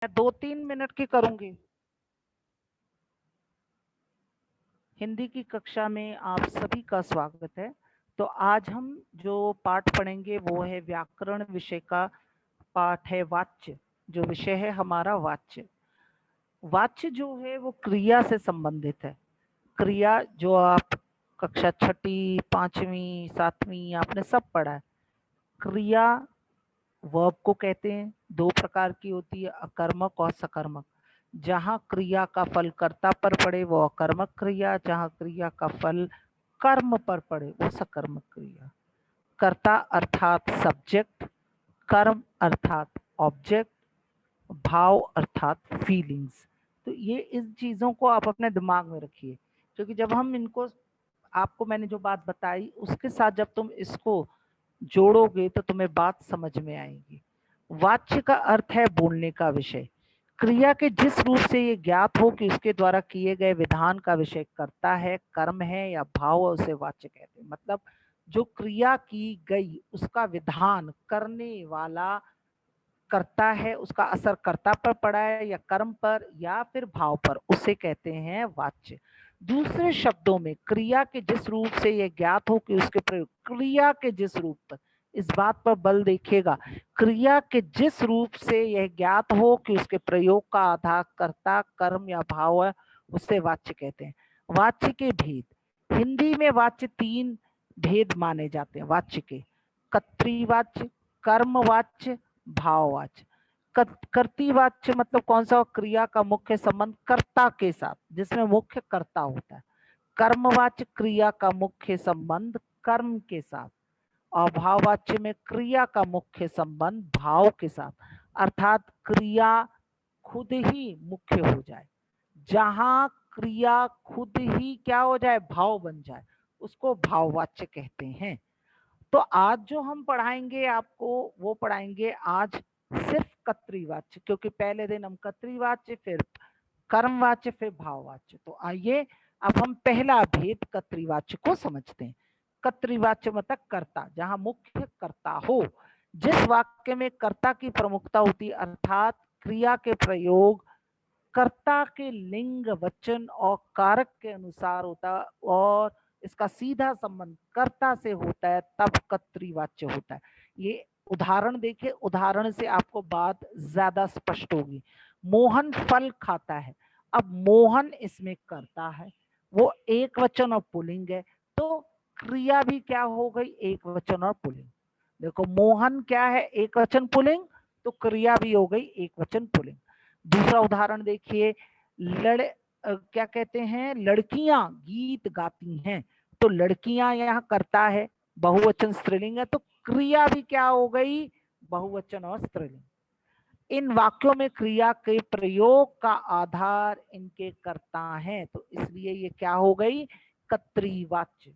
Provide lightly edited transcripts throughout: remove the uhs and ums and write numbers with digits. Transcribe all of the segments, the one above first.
मैं 2-3 मिनट की करूंगी। हिंदी की कक्षा में आप सभी का स्वागत है। तो आज हम जो पाठ पढ़ेंगे वो है व्याकरण विषय का पाठ है वाच्य। जो विषय है हमारा वाच्य। वाच्य जो है वो क्रिया से संबंधित है। क्रिया जो आप कक्षा छठी, पांचवी, सातवीं आपने सब पढ़ा है। क्रिया वर्ब को कहते हैं। 2 प्रकार की होती है, अकर्मक और सकर्मक। जहाँ क्रिया का फल कर्ता पर पड़े वो अकर्मक क्रिया, जहाँ क्रिया का फल कर्म पर पड़े वो सकर्मक क्रिया। कर्ता अर्थात सब्जेक्ट, कर्म अर्थात ऑब्जेक्ट, भाव अर्थात फीलिंग्स। तो ये इन चीज़ों को आप अपने दिमाग में रखिए, क्योंकि जब हम इनको, आपको मैंने जो बात बताई उसके साथ जब तुम इसको जोड़ोगे तो तुम्हें बात समझ में आएगी। वाच्य का अर्थ है बोलने का विषय। क्रिया के जिस रूप से ये ज्ञात हो कि उसके द्वारा किए गए विधान का विषय कर्ता है, कर्म है या भाव है, उसे वाच्य कहते हैं। मतलब जो क्रिया की गई उसका विधान करने वाला करता है, उसका असर कर्ता पर पड़ा है या कर्म पर या फिर भाव पर, उसे कहते हैं वाच्य। दूसरे शब्दों में क्रिया के जिस रूप से यह ज्ञात हो कि उसके प्रयोग, क्रिया के जिस रूप पर, इस बात पर बल देखिएगा, क्रिया के जिस रूप से यह ज्ञात हो कि उसके प्रयोग का आधार कर्ता, कर्म या भाव है, उसे वाच्य कहते हैं। वाच्य के भेद, हिंदी में वाच्य 3 भेद माने जाते हैं वाच्य के। कर्तृवाच्य, कर्मवाच्य, भाववाच्य। कर्तृवाच्य मतलब कौन सा, क्रिया का मुख्य संबंध कर्ता के साथ, जिसमें मुख्य कर्ता होता है। कर्मवाच्य क्रिया का मुख्य संबंध कर्म के साथ, और भाववाच्य में क्रिया का मुख्य संबंध भाव के साथ। अर्थात क्रिया खुद ही मुख्य हो जाए, जहां क्रिया खुद ही क्या हो जाए, भाव बन जाए, उसको भाववाच्य कहते हैं। तो आज जो हम पढ़ाएंगे आपको, वो पढ़ाएंगे आज सिर्फ कर्तृवाच्य, क्योंकि पहले दिन हम कर्तृवाच्य, फिर कर्मवाच्य, फिर भाववाच्य। तो आइए अब हम पहला भेद कर्तृवाच्य को समझते हैं। कर्तृवाच्य मतलब कर्ता, जहां मुख्य कर्ता हो। जिस वाक्य में कर्ता की प्रमुखता होती, अर्थात क्रिया के प्रयोग कर्ता के लिंग, वचन और कारक के अनुसार होता और इसका सीधा संबंध कर्ता से होता है, तब कर्तृवाच्य होता है। ये उदाहरण देखिए, उदाहरण से आपको बात ज्यादा स्पष्ट होगी। मोहन फल खाता है। अब मोहन इसमें कर्ता है, वो एक वचन और पुल्लिंग है, तो क्रिया भी क्या हो गई, एक वचन और पुल्लिंग। देखो मोहन क्या है, एक वचन पुल्लिंग, तो क्रिया भी हो गई एक वचन पुल्लिंग। दूसरा उदाहरण देखिए, क्या कहते हैं, लड़कियां गीत गाती हैं, तो लड़कियां यहाँ करता है, बहुवचन स्त्रीलिंग है, तो क्रिया भी क्या हो गई, बहुवचन और स्त्रीलिंग। इन वाक्यों में क्रिया के प्रयोग का आधार इनके कर्ता हैं, तो इसलिए ये क्या हो गई, कर्तृवाच्य।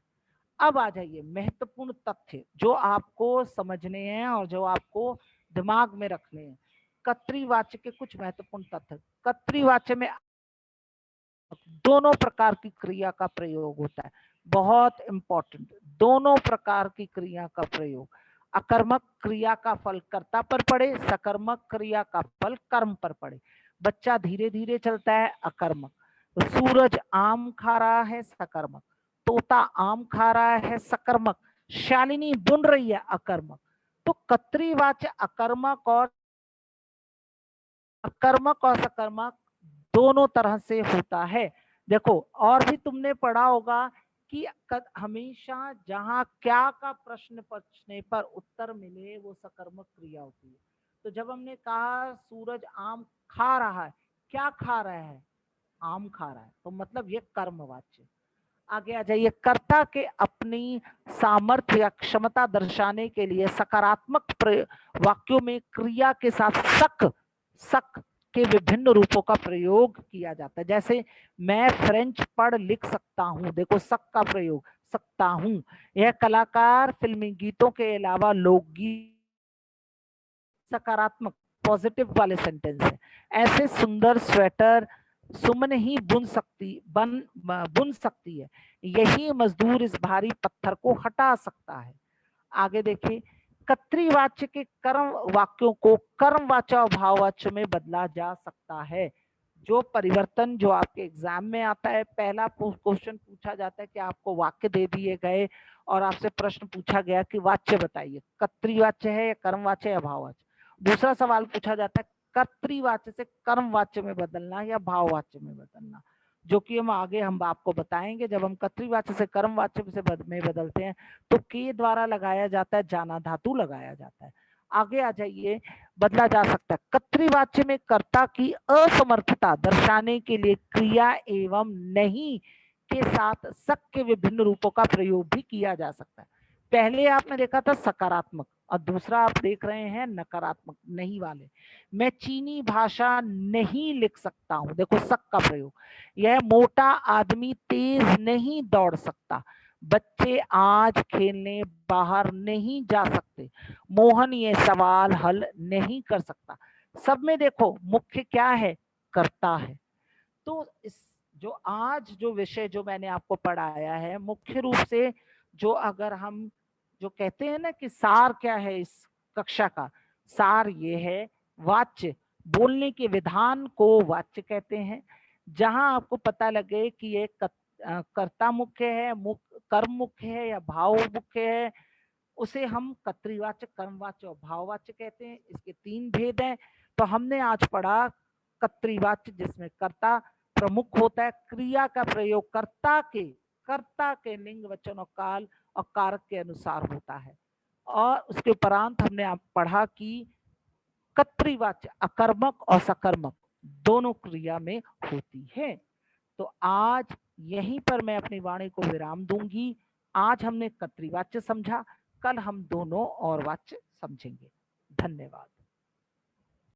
अब आ जाइए महत्वपूर्ण तथ्य जो आपको समझने हैं और जो आपको दिमाग में रखने हैं। कर्तृवाच्य के कुछ महत्वपूर्ण तथ्य। कर्तृवाच्य में दोनों प्रकार की क्रिया का प्रयोग होता है, बहुत इंपॉर्टेंट, दोनों प्रकार की क्रिया का प्रयोग। अकर्मक क्रिया का फल कर्ता पर पड़े, सकर्मक क्रिया का फल कर्म पर पड़े। बच्चा धीरे धीरे चलता है, अकर्मक। सूरज आम खा रहा है, सकर्मक। तोता आम खा रहा है, सकर्मक। शालिनी बुन रही है, अकर्मक। तो कर्तृवाच्य अकर्मक और सकर्मक दोनों तरह से होता है। देखो और भी तुमने पढ़ा होगा कि हमेशा जहां क्या का प्रश्न पूछने पर उत्तर मिले वो सकर्मक क्रिया होती है। तो जब हमने कहा सूरज आम खा रहा है, क्या खा रहा है, आम खा रहा है, तो मतलब ये कर्मवाच्य। आगे आ जाइए, कर्ता के अपनी सामर्थ्य या क्षमता दर्शाने के लिए सकारात्मक वाक्यों में क्रिया के साथ सक के विभिन्न रूपों का प्रयोग किया जाता है। जैसे मैं फ्रेंच पढ़ लिख सकता हूं, देखो सक का प्रयोग, सकता हूं। यह कलाकार फिल्मी गीतों के अलावा लोकगीत, सकारात्मक पॉजिटिव वाले सेंटेंस है। ऐसे सुंदर स्वेटर सुमन ही बुन सकती है, यही मजदूर इस भारी पत्थर को हटा सकता है। आगे देखिए, कर्तृवाच्य के कर्म वाक्यों को कर्मवाच्य और भाववाच्य में बदला जा सकता है। जो परिवर्तन जो आपके एग्जाम में आता है, पहला क्वेश्चन पूछा जाता है कि आपको वाक्य दे दिए गए और आपसे प्रश्न पूछा गया कि वाच्य बताइए, कर्तृवाच्य है या कर्मवाच्य या भाववाच्य। दूसरा सवाल पूछा जाता है कर्तृवाच्य से कर्मवाच्य में बदलना या भाववाच्य में बदलना, जो कि हम आपको बताएंगे। जब हम कर्तृवाच्य से कर्मवाच्य में बदलते हैं तो के द्वारा लगाया जाता है, जाना धातु लगाया जाता है। आगे आ जाइए, बदला जा सकता है। कर्तृवाच्य में कर्ता की असमर्थता दर्शाने के लिए क्रिया एवं नहीं के साथ सक के विभिन्न रूपों का प्रयोग भी किया जा सकता है। पहले आपने देखा था सकारात्मक और दूसरा आप देख रहे हैं नकारात्मक नहीं वाले। मैं चीनी भाषा नहीं लिख सकता हूं, देखो सक का प्रयोग। यह मोटा आदमी तेज नहीं दौड़ सकता। बच्चे आज खेलने बाहर नहीं जा सकते। मोहन ये सवाल हल नहीं कर सकता। सब में देखो मुख्य क्या है, कर्ता है। तो इस जो आज जो विषय जो मैंने आपको पढ़ाया है, मुख्य रूप से जो अगर हम जो कहते हैं ना कि सार क्या है इस कक्षा का, सार ये है वाच्य, बोलने के विधान को वाच्य कहते हैं। जहां आपको पता लगे कि ये कर्ता मुख्य है, कर्म मुख्य है या भाव मुख्य है, उसे हम कर्तृवाच्य, कर्मवाच्य और भाववाच्य कहते हैं। इसके तीन भेद हैं। तो हमने आज पढ़ा कर्तृवाच्य, जिसमें कर्ता प्रमुख होता है, क्रिया का प्रयोग कर्ता के लिंग वचन और काल और कारक के अनुसार होता है। और उसके उपरांत हमने आप पढ़ा कि कर्तृवाच्य अकर्मक और सकर्मक दोनों क्रिया में होती है। तो आज यहीं पर मैं अपनी वाणी को विराम दूंगी। आज हमने कर्तृवाच्य समझा, कल हम दोनों और वाच्य समझेंगे। धन्यवाद।